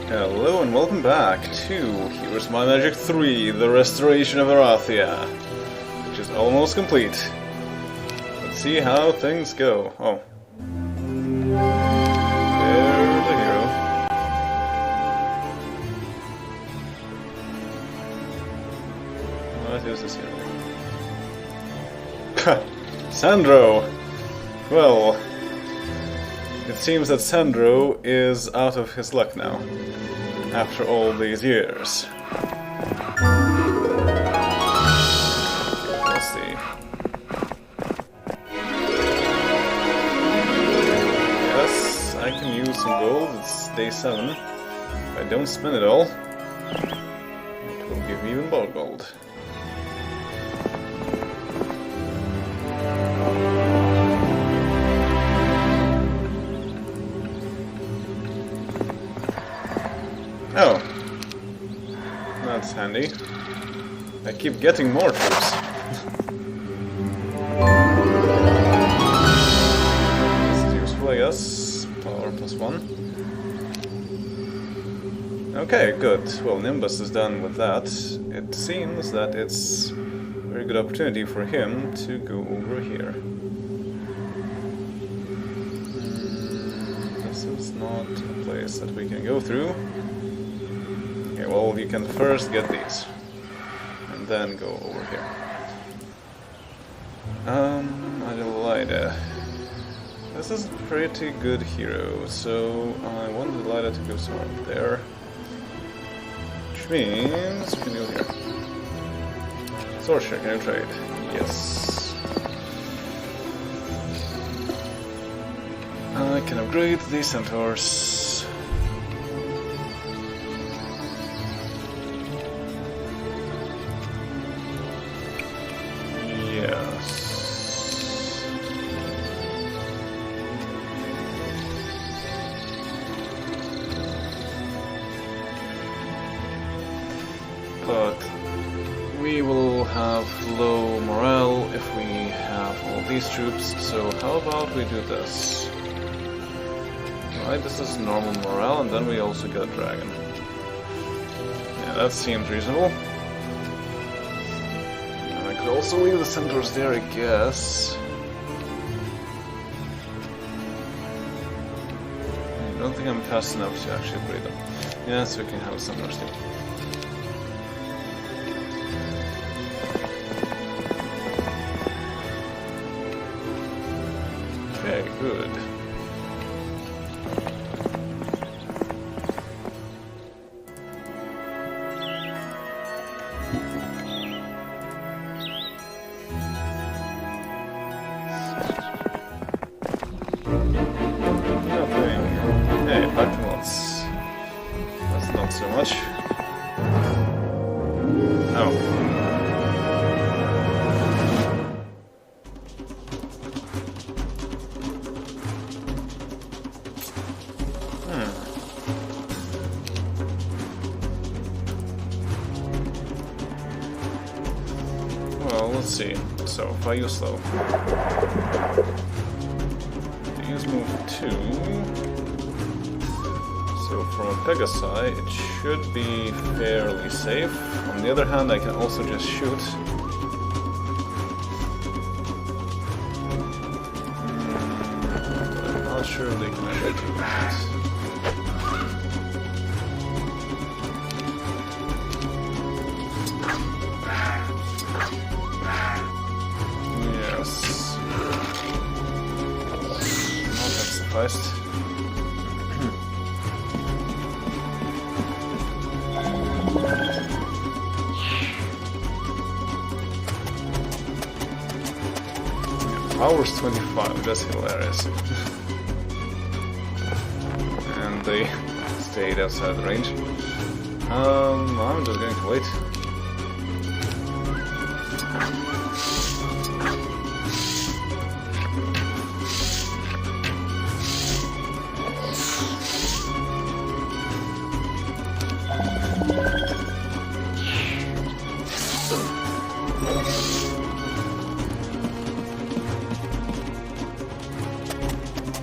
Hello and welcome back to Here's My Magic 3, the Restoration of Erathia, which is almost complete. Let's see how things go. Oh. There's the hero. What is this hero? Sandro! Well, it seems that Sandro is out of his luck now, after all these years. Let's see. Yes, I can use some gold. It's day 7. If I don't spend it all, it will give me even more gold. Oh, that's handy. I keep getting more troops. That's useful, I guess. Power +1. Okay, good. Well, Nimbus is done with that. It seems that it's a very good opportunity for him to go over here. This is not a place that we can go through. Okay, well, we can first get these, and then go over here. Adelaida. This is a pretty good hero, so I want Adelaida to go somewhere up there. Which means we can go here. Sorcerer, can you trade? Yes. I can upgrade these centaurs. But we will have low morale if we have all these troops, so how about we do this? Right, this is normal morale, and then we also get a dragon. Yeah, that seems reasonable. And I could also leave the centaurs there, I guess. I don't think I'm fast enough to actually upgrade them. Yes, we can have centaurs too. Okay, good. Nothing. Hey, fighting lots. That's not so much. Oh. Well, let's see. So, if I use slow. Use move 2. So, from a Pegasi, it should be fairly safe. On the other hand, I can also just shoot. I'm not sure they can ever do that. First. Power's 25, that's hilarious. And they stayed outside the range. I'm just going to wait.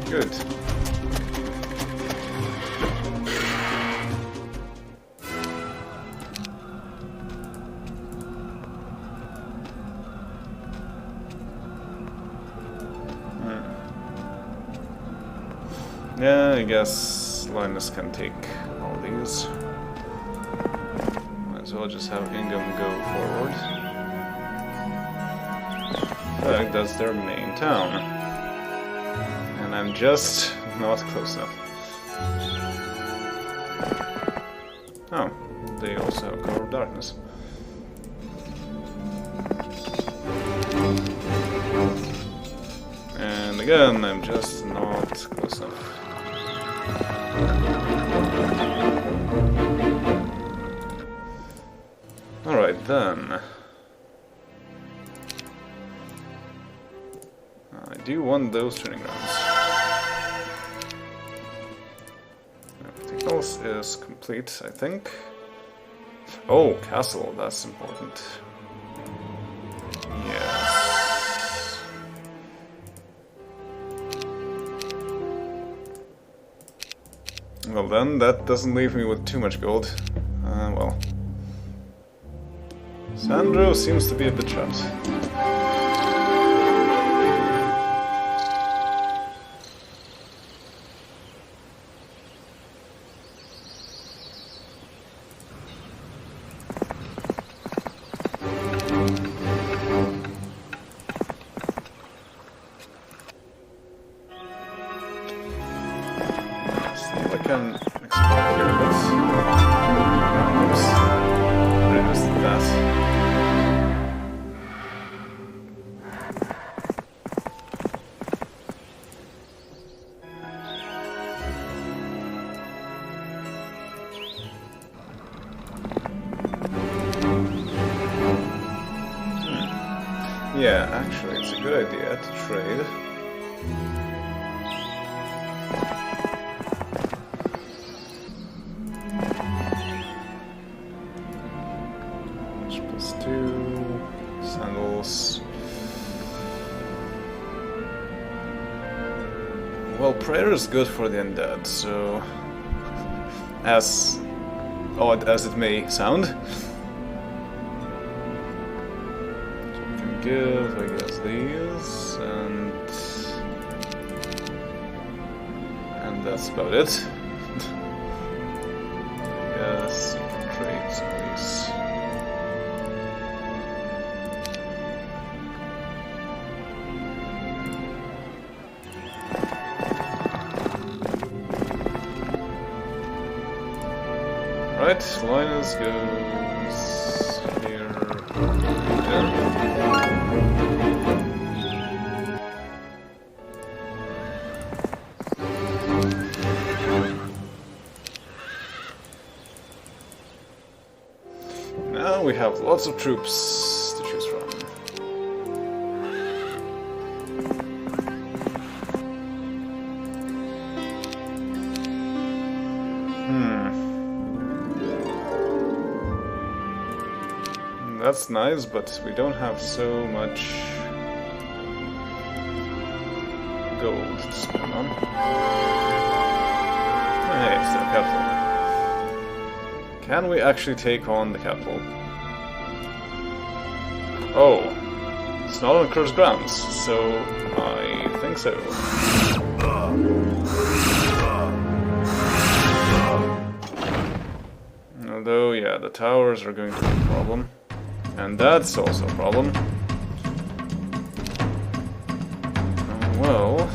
Good. Yeah, I guess Linus can take all these. Might as well just have Ingham go forward. In fact, that's their main town. And I'm just not close enough. Oh, they also have Cover of Darkness. And again, I'm just not close enough. Alright then. I do want those training grounds. Everything else is complete, I think. Oh, castle, that's important. Yes. Well then, that doesn't leave me with too much gold. Well. Sandro seems to be a bit trapped. Yeah, actually, it's a good idea to trade. +2 sandals. Well, prayer is good for the undead, so as odd as it may sound. Give, I guess, these, and that's about it. I guess you can trade some of these. Right, Linus goes here, there. Now we have lots of troops to choose from. That's nice, but we don't have so much gold to spend on. Hey, it's the capital. Can we actually take on the capital? Oh, it's not on cursed grounds, so I think so. Although, yeah, the towers are going to be a problem. And that's also a problem. Well,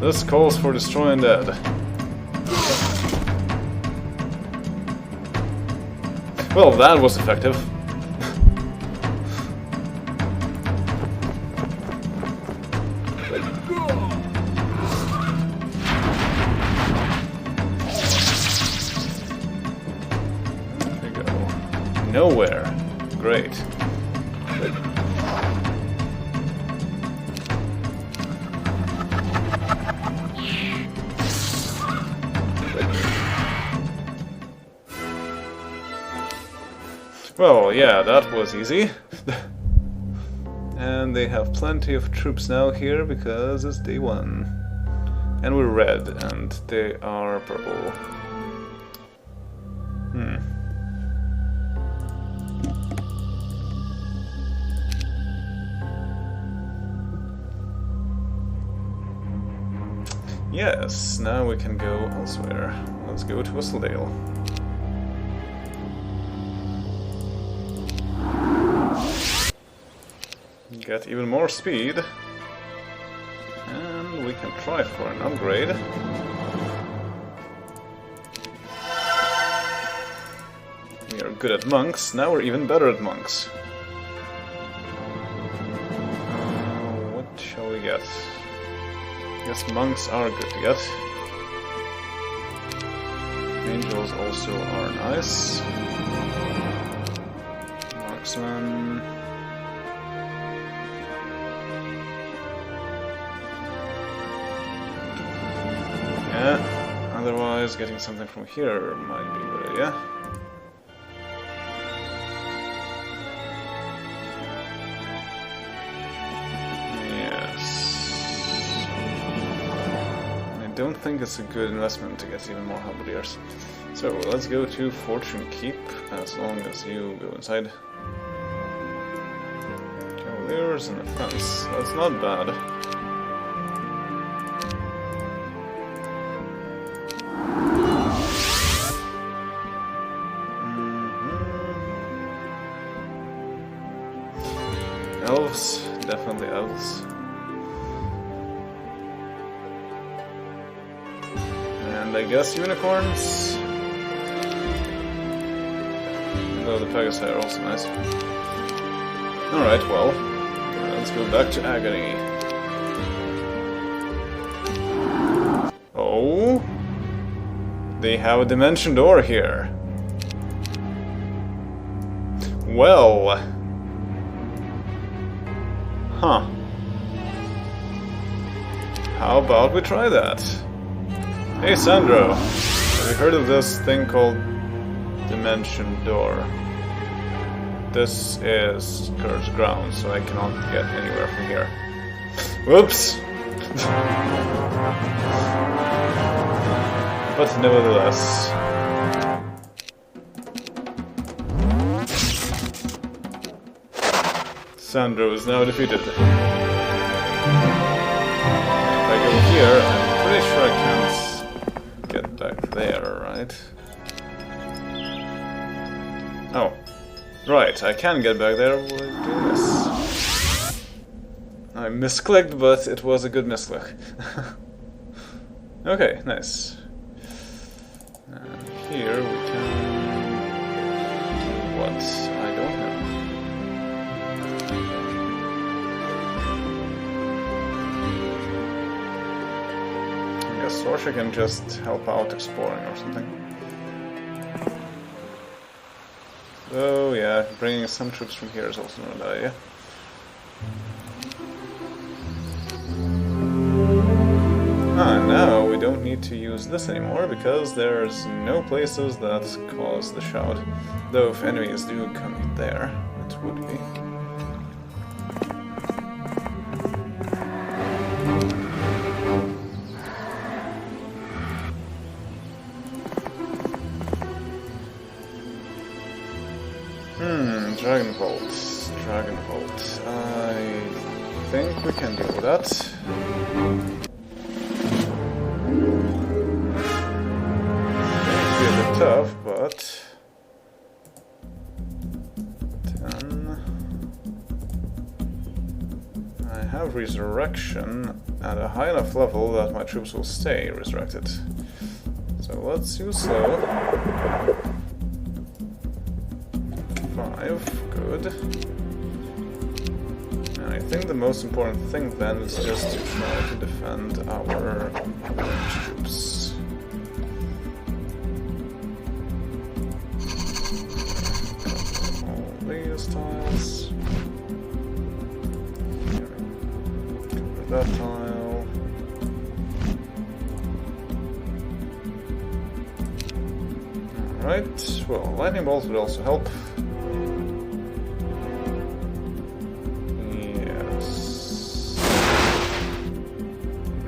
this calls for destroy undead. Well, that was effective. Nowhere. Great. Well, yeah, that was easy. And they have plenty of troops now here because it's day 1. And we're red, and they are purple. Yes, now we can go elsewhere. Let's go to Whistledale. Get even more speed. And we can try for an upgrade. We are good at monks, now we're even better at monks. What shall we get? Yes, monks are good to get. Angels also are nice. Marksman. Yeah, otherwise getting something from here might be a good idea. I don't think it's a good investment to get even more halberdiers. So let's go to Fortune Keep, as long as you go inside. Cavaliers and a fence, that's not bad. Elves, definitely elves. And I guess unicorns. Though the Pegasi are also nice. Alright, well, let's go back to Agony. Oh, they have a dimension door here. Well. Huh. How about we try that? Hey Sandro, have you heard of this thing called Dimension Door? This is cursed ground, so I cannot get anywhere from here. Whoops! But nevertheless... Sandro is now defeated. If I go here, I'm pretty sure I can't get back there, right? Oh. Right, I can get back there with doing this. I misclicked, but it was a good misclick. Okay, nice. And here we can do what? I don't know. I guess Sorsha can just help out exploring or something. Oh yeah, bringing some troops from here is also not a bad idea. Now we don't need to use this anymore because there's no places that cause the shout. Though if enemies do come in there, it would be. Dragon Vault. I think we can deal with that. It's a bit tough, but 10. I have Resurrection at a high enough level that my troops will stay resurrected. So let's use slow. 5, good. And I think the most important thing then is just to try to defend our ranged troops. All these tiles. Cover that tile. Alright, well, lightning bolts would also help.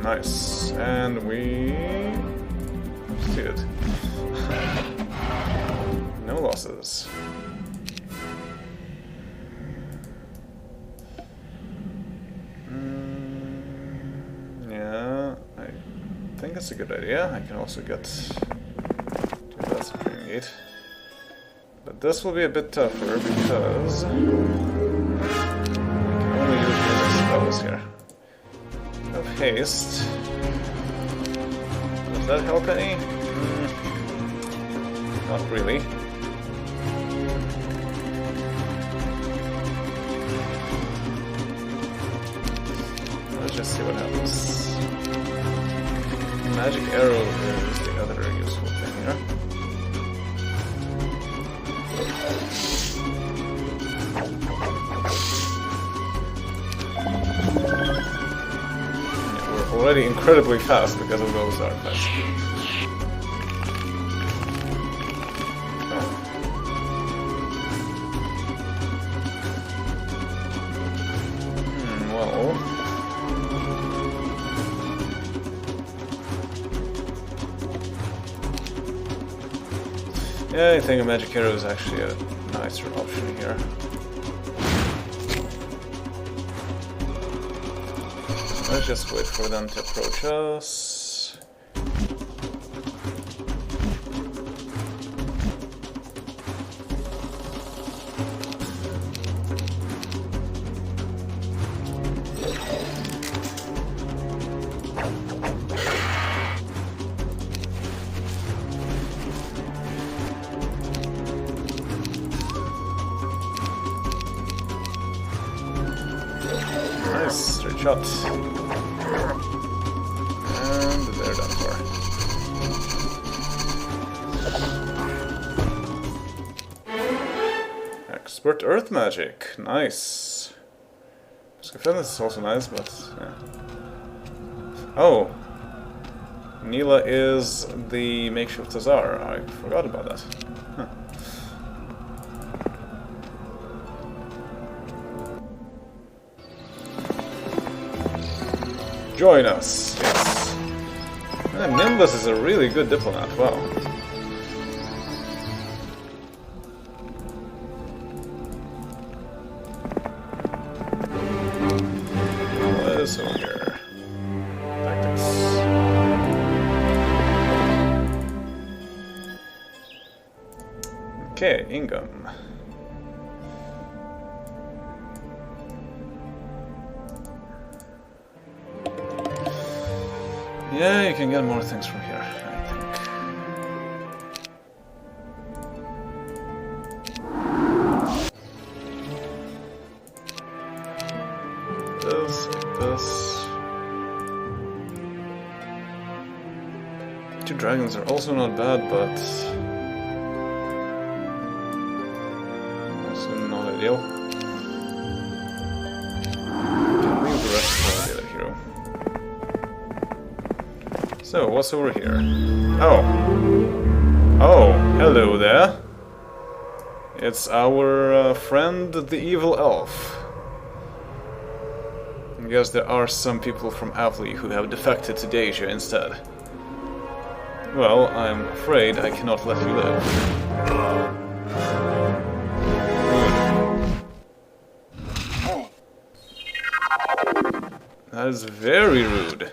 Nice, and we succeeded. No losses. Yeah, I it's a good idea. I can also get to that spring gate. But this will be a bit tougher because I can only use the spells here. Of haste. Does that help any? Not really. Let's just see what happens. Magic arrow is the other useful thing here. We're already incredibly fast because of those artifacts. Yeah, I think a magic arrow is actually a nicer option here. Let's just wait for them to approach us. Straight shot. And they're done for. Expert Earth Magic. Nice. This is also nice, but yeah. Oh! Neela is the makeshift Tsar. I forgot about that. Huh. Join us, yes. And Nimbus is a really good diplomat, wow. What is over here? Tactics. Okay, Ingam. Yeah, you can get more things from here, I think. This. 2 dragons are also not bad, but also not ideal. Can leave the rest for the other hero. So, what's over here? Oh! Oh, hello there! It's our friend, the evil elf. I guess there are some people from Avli who have defected to Deja instead. Well, I'm afraid I cannot let you live. That is very rude.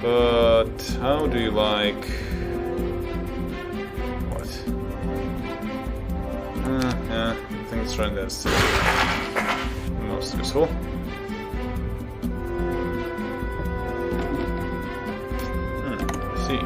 But how do you like... What? Yeah, I think it's right there still. Most useful. Let's see.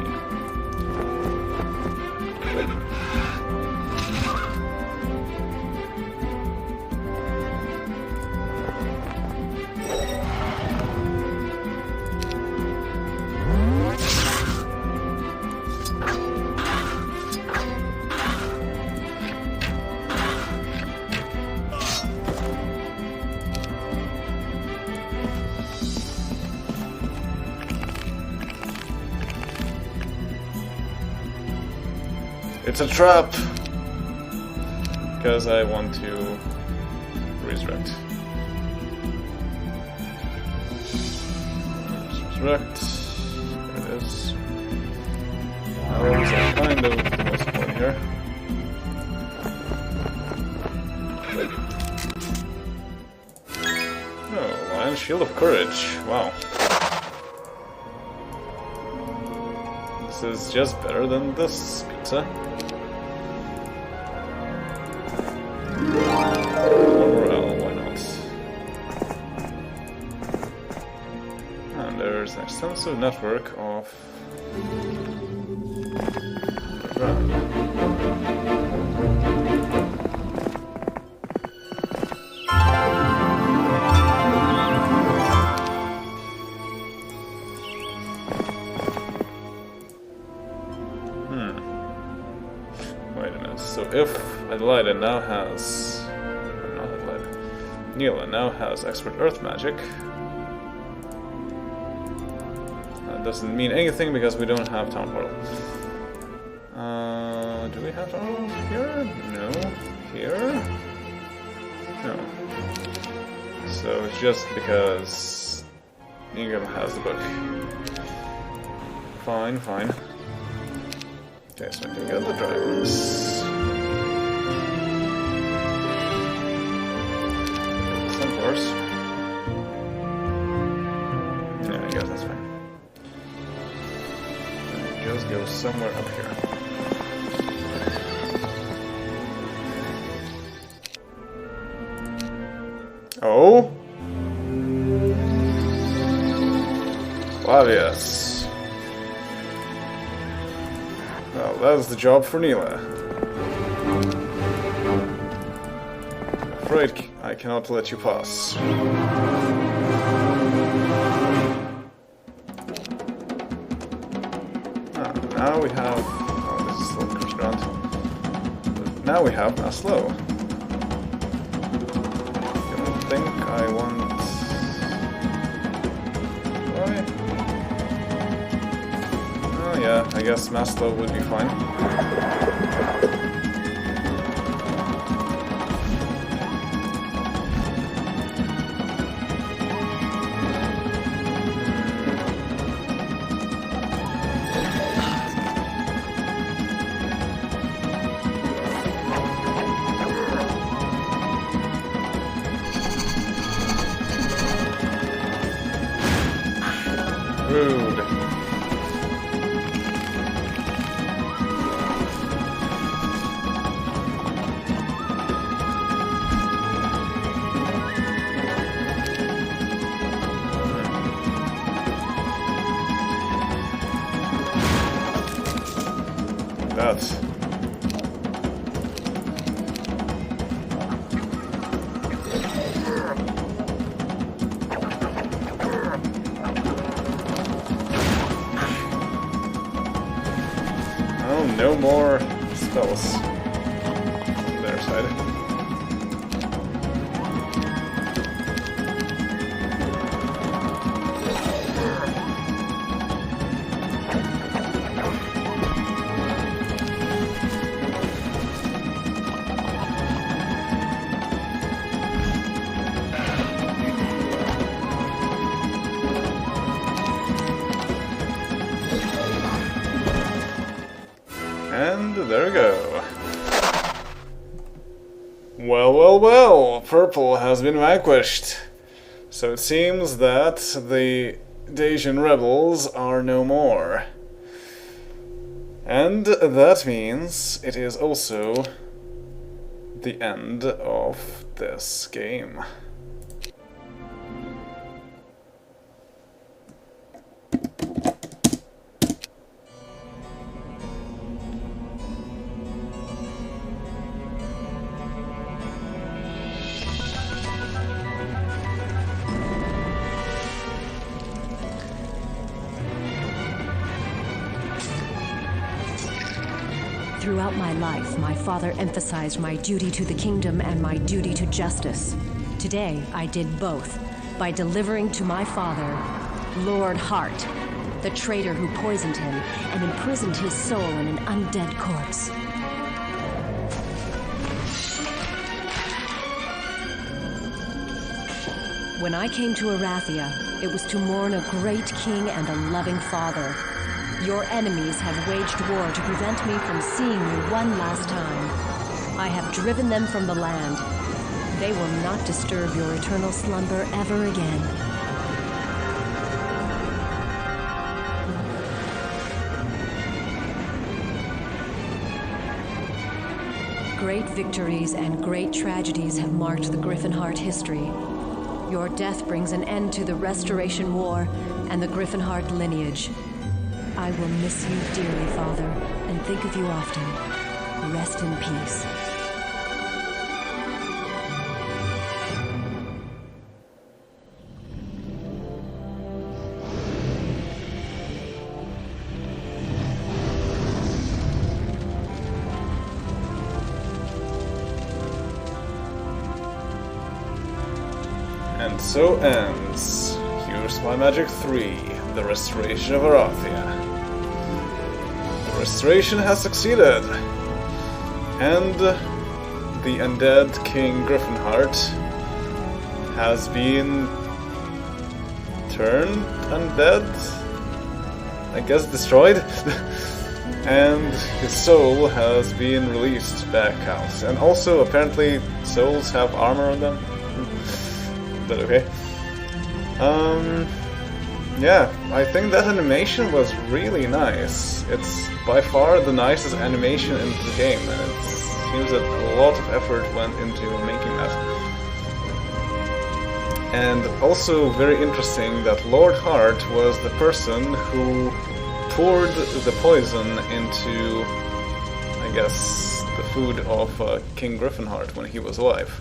It's a trap! Because I want to resurrect. Resurrect. There it is. That was kind of the most point here. Oh, why And Shield of Courage. Wow. This is just better than this pizza. Morale, why not? And there's an extensive network of... Wait a minute, so if Adelaide now has... not Adelaide. Neela now has Expert Earth Magic. That doesn't mean anything because we don't have Town Portal. Do we have Town Portal here? No. Here? No. So it's just because Ingram has the book. Fine, fine. Okay, so I can get the drivers. Some force. Yeah, I guess that's fine. Just go somewhere up here. Oh? Obvious. Well, that's the job for Neela. I'm afraid I cannot let you pass. Now we have... oh, this is still cruise ground. But now we have Maslow. I don't think I want... Why? Oh yeah, I guess Maslow would be fine. Rude. That's... oh, no more spells on their side. And there we go. Well, well, well, purple has been vanquished. So it seems that the Dacian rebels are no more. And that means it is also the end of this game. Throughout my life, my father emphasized my duty to the kingdom and my duty to justice. Today, I did both, by delivering to my father, Lord Hart, the traitor who poisoned him and imprisoned his soul in an undead corpse. When I came to Erathia, it was to mourn a great king and a loving father. Your enemies have waged war to prevent me from seeing you one last time. I have driven them from the land. They will not disturb your eternal slumber ever again. Great victories and great tragedies have marked the Gryphonheart history. Your death brings an end to the Restoration War and the Gryphonheart lineage. I will miss you dearly, Father, and think of you often. Rest in peace. And so ends Here's My Magic 3, The Restoration of Erathia. The restoration has succeeded, and the undead King Gryphonheart has been turned undead? I guess destroyed? And his soul has been released back out. And also, apparently, souls have armor on them. Is that okay? Yeah, I think that animation was really nice. It's by far the nicest animation in the game, and it seems that a lot of effort went into making that. And also very interesting that Lord Heart was the person who poured the poison into, I guess, the food of King Gryphonheart when he was alive.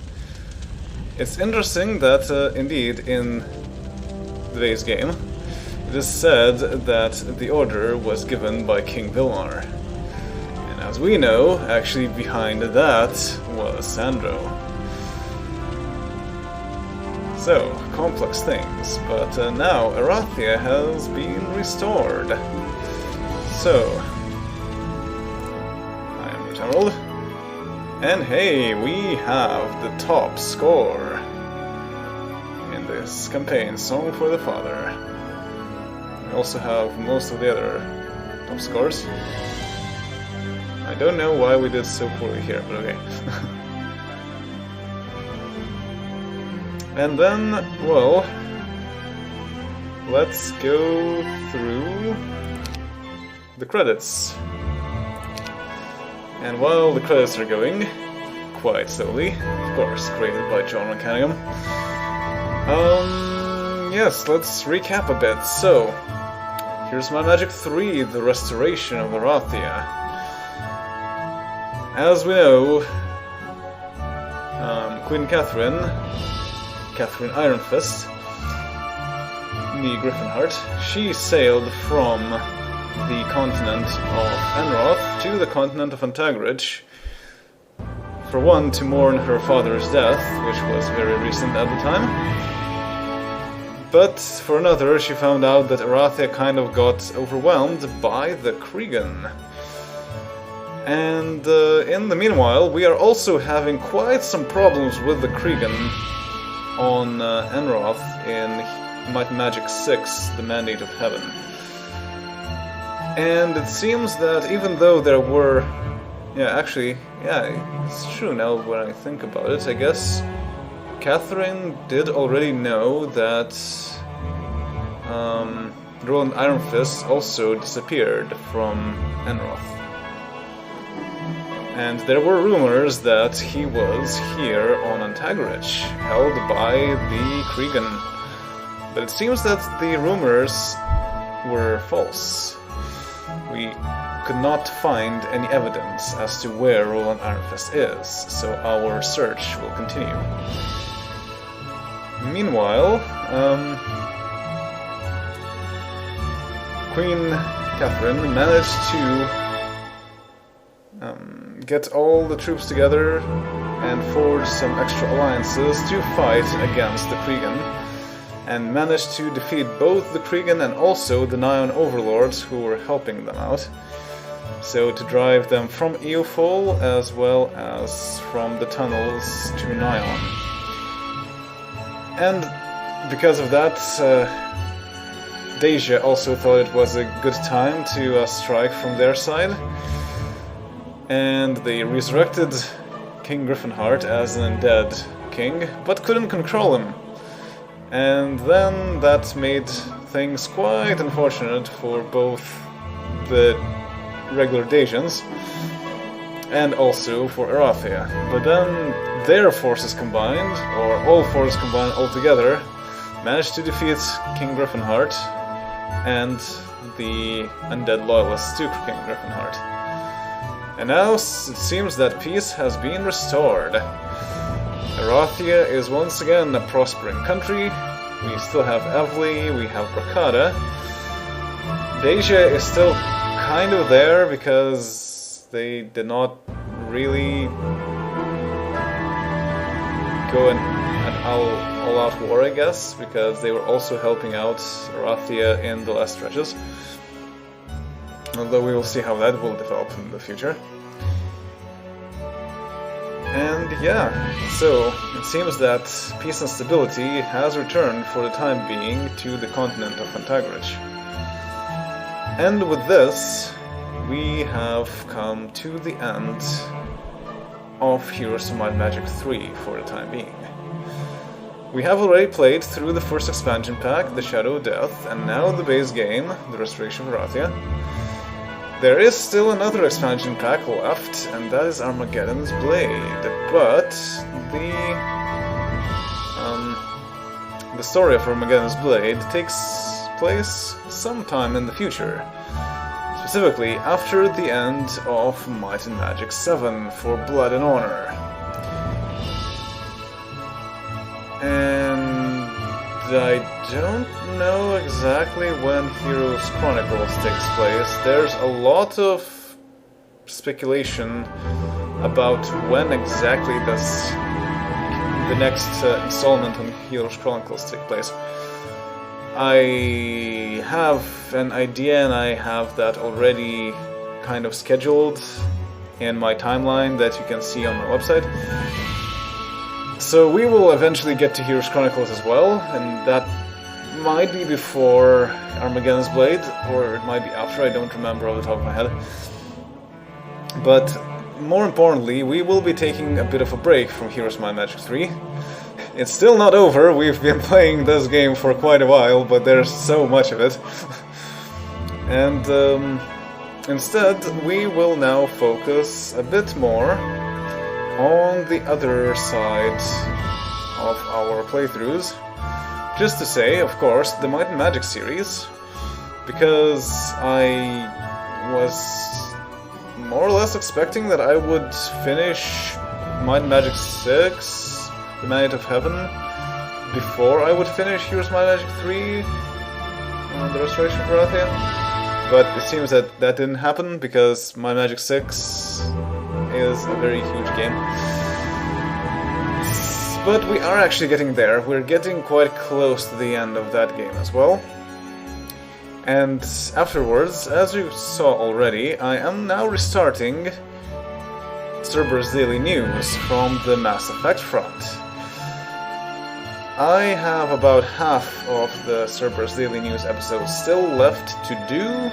It's interesting that, indeed, in the base game, it is said that the order was given by King Vilmar. And as we know, actually behind that was Sandro. So, complex things, but now Erathia has been restored. So, I am Emerald, and hey, we have the top score in this campaign, Song for the Father. We also have most of the other top scores. I don't know why we did so poorly here, but okay. And then, well, let's go through the credits. And while the credits are going, quite slowly, of course, created by John Cunningham, yes, let's recap a bit. So, Here's My Magic 3, The Restoration of Erathia. As we know, Queen Catherine Ironfist, the Gryphonheart, she sailed from the continent of Enroth to the continent of Antagridge, for one, to mourn her father's death, which was very recent at the time, but for another, she found out that Erathia kind of got overwhelmed by the Cregan. And in the meanwhile, we are also having quite some problems with the Cregan on Enroth in Might and Magic 6, The Mandate of Heaven. And it seems that even though there were... it's true now when I think about it, I guess Catherine did already know that Roland Ironfist also disappeared from Enroth. And there were rumors that he was here on Antagridge, held by the Cregan. But it seems that the rumors were false. We could not find any evidence as to where Roland Ironfist is, so our search will continue. Meanwhile, Queen Catherine managed to get all the troops together and forge some extra alliances to fight against the Cregan, and managed to defeat both the Cregan and also the Nyan overlords who were helping them out. So to drive them from Eofol as well as from the tunnels to Nyan. And because of that, Deja also thought it was a good time to strike from their side. And they resurrected King Gryphonheart as an undead king, but couldn't control him. And then that made things quite unfortunate for both the regular Dacians and also for Erathia. But then their forces combined, or all forces combined altogether, managed to defeat King Gryphonheart and the undead loyalists to King Gryphonheart. And now it seems that peace has been restored. Erathia is once again a prospering country. We still have Evely, we have Bracada. Dacia is still kind of there because they did not really go an all-out war, I guess, because they were also helping out Erathia in the last stretches. Although we will see how that will develop in the future. And yeah, so it seems that peace and stability has returned for the time being to the continent of Antagorich. And with this, we have come to the end of Heroes of Might and Magic 3 for the time being. We have already played through the first expansion pack, The Shadow of Death, and now the base game, The Restoration of Erathia. There is still another expansion pack left, and that is Armageddon's Blade, but the story of Armageddon's Blade takes place sometime in the future, specifically after the end of Might and Magic 7 for Blood and Honor. And I don't know exactly when Heroes Chronicles takes place. There's a lot of speculation about when exactly does the next installment on Heroes Chronicles take place. I have an idea, and I have that already kind of scheduled in my timeline that you can see on my website. So we will eventually get to Heroes Chronicles as well, and that might be before Armageddon's Blade, or it might be after, I don't remember off the top of my head. But more importantly, we will be taking a bit of a break from Heroes of Might and Magic 3. It's still not over, we've been playing this game for quite a while, but there's so much of it. And instead, we will now focus a bit more on the other side of our playthroughs. Just to say, of course, the Might and Magic series, because I was more or less expecting that I would finish Might and Magic 6, The Mandate of Heaven, before I would finish Heroes of Might and Magic 3, The Restoration of Erathia. But it seems that that didn't happen, because Might and Magic 6 is a very huge game. But we are actually getting there. We're getting quite close to the end of that game as well. And afterwards, as you saw already, I am now restarting Cerberus Daily News from the Mass Effect front. I have about half of the Cerberus Daily News episodes still left to do,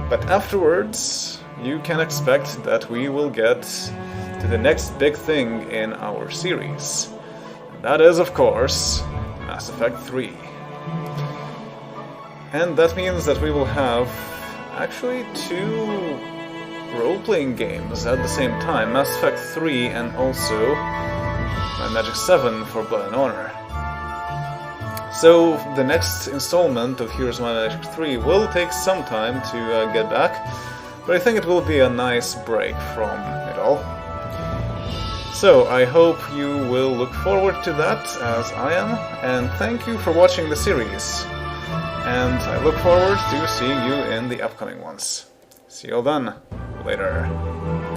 but afterwards you can expect that we will get to the next big thing in our series. And that is, of course, Mass Effect 3. And that means that we will have actually 2 role-playing games at the same time, Mass Effect 3 and also Might and Magic 7 for Blood and Honor. So the next installment of Heroes of Might and Magic 3 will take some time to get back, but I think it will be a nice break from it all. So I hope you will look forward to that, as I am, and thank you for watching the series. And I look forward to seeing you in the upcoming ones. See you all then. Later.